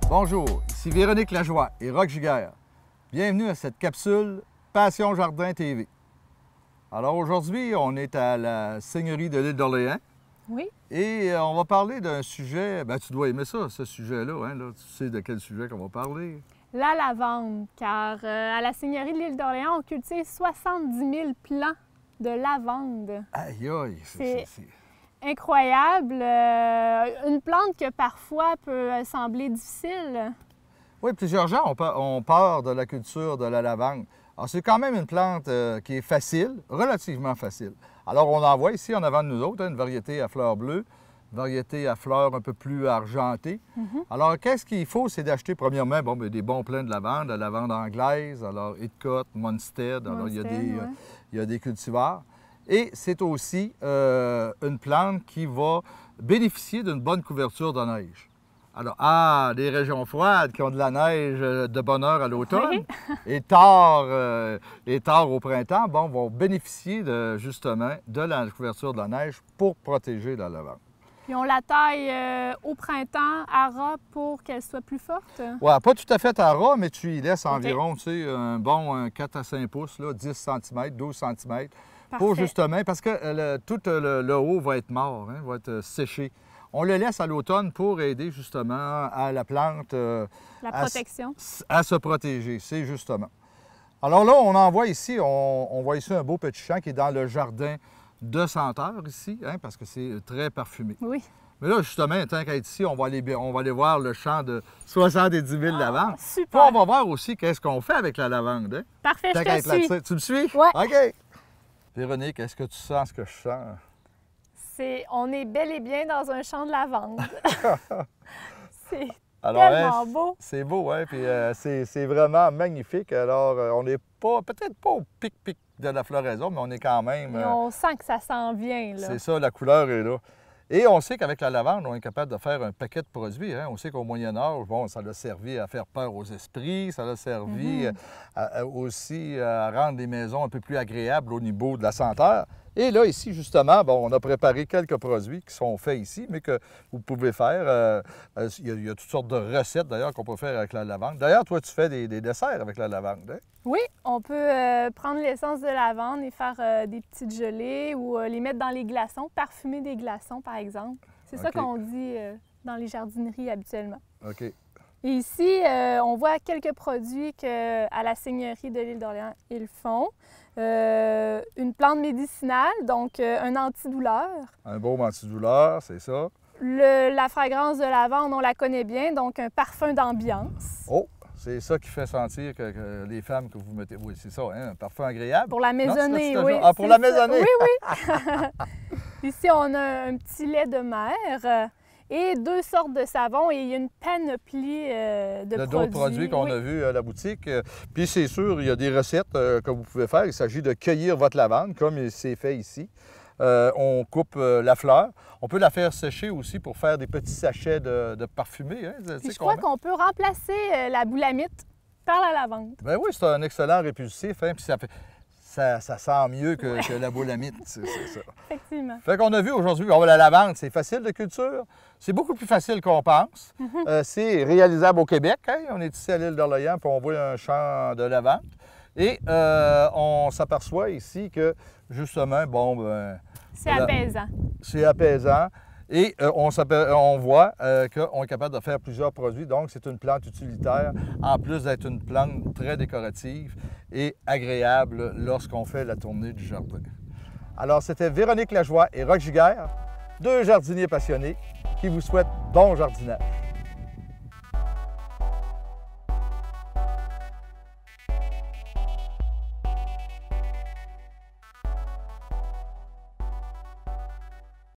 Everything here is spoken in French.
Bonjour, ici Véronique Lajoie et Roch Giguère. Bienvenue à cette capsule Passion Jardin TV. Alors aujourd'hui, on est à la Seigneurie de l'Île d'Orléans. Oui. Et on va parler d'un sujet, ben tu dois aimer ça, ce sujet-là, hein, là. Tu sais de quel sujet qu'on va parler. La lavande, car à la Seigneurie de l'Île d'Orléans, on cultive 70 000 plants de lavande. Aïe aïe, c'est incroyable. Une plante que parfois peut sembler difficile. Oui, plusieurs gens ont peur de la culture de la lavande. Alors, c'est quand même une plante qui est facile, relativement facile. Alors, on en voit ici en avant de nous autres, hein, une variété à fleurs bleues, une variété à fleurs un peu plus argentées. Alors, qu'est-ce qu'il faut? C'est d'acheter, premièrement, des bons plants de lavande, la lavande anglaise, alors Hitchcock, Munstead, alors il y a des cultivars. Et c'est aussi une plante qui va bénéficier d'une bonne couverture de neige. Alors, des régions froides qui ont de la neige de bonne heure à l'automne et tard au printemps, vont bénéficier justement de la couverture de la neige pour protéger la lavande. Puis on la taille au printemps à ras pour qu'elle soit plus forte? Oui, pas tout à fait à ras, mais tu y laisses environ, tu sais, un bon 4 à 5 pouces, là, 10 cm, 12 cm, pour justement, parce que tout le haut va être mort, hein, va être séché. On le laisse à l'automne pour aider justement à la plante la protection. À se protéger, c'est justement. Alors là, on en voit ici, on voit ici un beau petit champ qui est dans le jardin de senteur ici, hein, parce que c'est très parfumé. Oui. Mais là, justement, tant qu'à être ici, on va aller voir le champ de 70 000 lavandes. Super! Puis on va voir aussi qu'est-ce qu'on fait avec la lavande. Hein? Parfait, je te suis. Tu me suis? Oui. OK. Véronique, est-ce que tu sens ce que je sens? On est bel et bien dans un champ de lavande. C'est tellement beau. C'est beau, hein? Puis c'est vraiment magnifique. Alors, on n'est peut-être pas au pic de la floraison, mais on est quand même... Mais on sent que ça s'en vient, là. C'est ça, la couleur est là. Et on sait qu'avec la lavande, on est capable de faire un paquet de produits. Hein? On sait qu'au Moyen Âge, ça a servi à faire peur aux esprits, ça a servi aussi à rendre les maisons un peu plus agréables au niveau de la senteur. Et là, ici, justement, on a préparé quelques produits qui sont faits ici, mais que vous pouvez faire. Il y a toutes sortes de recettes, d'ailleurs, qu'on peut faire avec la lavande. D'ailleurs, toi, tu fais des desserts avec la lavande, hein? Oui, on peut prendre l'essence de lavande et faire des petites gelées ou les mettre dans les glaçons, parfumer des glaçons, par exemple. C'est ça qu'on dit dans les jardineries habituellement. OK. Et ici, on voit quelques produits qu'à la Seigneurie de l'Île d'Orléans, ils font. Une plante médicinale, donc un antidouleur. Un baume antidouleur, c'est ça. La fragrance de lavande, on la connaît bien, donc un parfum d'ambiance. Oh! C'est ça qui fait sentir que les femmes que vous mettez... Oui, c'est ça, hein, un parfum agréable. Pour la maisonnée, oui. Ah, pour la maisonnée? Oui, oui. Ici, on a un petit lait de mer et 2 sortes de savons et il y a une panoplie de produits. D'autres produits qu'on a vus à la boutique. Puis c'est sûr, il y a des recettes que vous pouvez faire. Il s'agit de cueillir votre lavande, comme c'est fait ici. On coupe la fleur. On peut la faire sécher aussi pour faire des petits sachets de parfumé. Hein? Je crois qu'on peut remplacer la boulamite par la lavande. Bien oui, c'est un excellent répulsif. Hein? Puis ça sent mieux que la boulamite, c'est ça. Effectivement. Fait qu'on a vu aujourd'hui, la lavande, c'est facile de culture. C'est beaucoup plus facile qu'on pense. C'est réalisable au Québec. Hein? On est ici à l'île d'Orléans, puis on voit un champ de lavande. Et on s'aperçoit ici que, justement, c'est apaisant. C'est apaisant. Et on voit qu'on est capable de faire plusieurs produits. Donc, c'est une plante utilitaire, en plus d'être une plante très décorative et agréable lorsqu'on fait la tournée du jardin. Alors, c'était Véronique Lajoie et Roch Giguère, 2 jardiniers passionnés qui vous souhaitent bon jardinage.